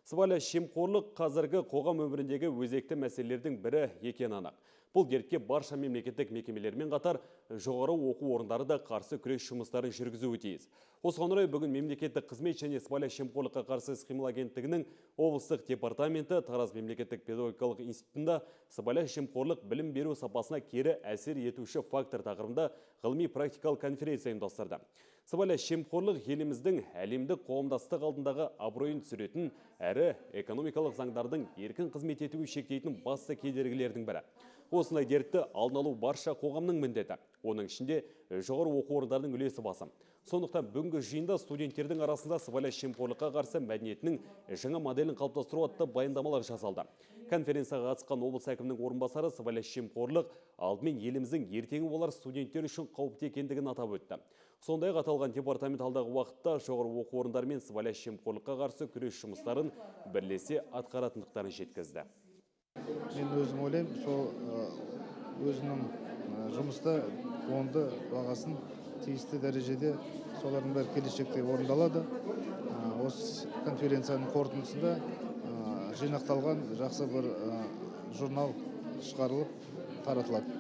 Сыбайлас жемқорлық қазіргі қоғам өміріндегі өзекті мәселелердің бірі екені анық. Бұл дертке барша мемлекеттік мекемелермен қатар жоғары оқу орындары да қарсы күрес жұмыстарын жүргізуі тиіс. Осыған орай бүгін мемлекеттік қызмет және сыбайлас жемқорлыққа қарсы іс-қимыл агенттігінің облыстық департаменті Тараз мемлекеттік педагогикалық институтында сыбайлас жемқорлық білім беру сапасына кері әсер етуші фактор тақырыбында ғылыми-практикалық конференция ұйымдастырды. Сыбайлас жемқорлық еліміздің әлемдік қоғамдастық алдындағы абыройын түсіретін әрі экономикалық заңдардың еркін қызмет етуі шектейтін басты кедергілердің бірі. Осындай дертті алдын алу барша қоғамның міндеті. Оның ішінде жоғары оқу орындарының үлесі басым. Сондықтан бүгінгі жиында студенттердің арасында сыбайлас жемқорлыққа қарсы мәдениетінің жаңа моделін қалыптастыру атты баяндамалар жасалды. Конференцияға қатысқан облыс әкімінің орынбасары сыбайлас жемқорлық алдымен еліміздің ертеңі болар студенттер үшін қауіпті екендігін атап өтті. Сондай-ақ аталған департамент алдағы уақытта жоғары оқу орындарымен сыбайлас жемқорлыққа қарсы күрес жұмыстарын бірлесе атқаратындықтарын жеткізді. Мен өзім ойлаймын, сол өзінің жұмыста оңды бағасын тиісті дәрежеде солардың бәрі келешекте орындалады. Осы конференцияның қорытындысында жинақталған жақсы бір журнал шығарылып таратылады.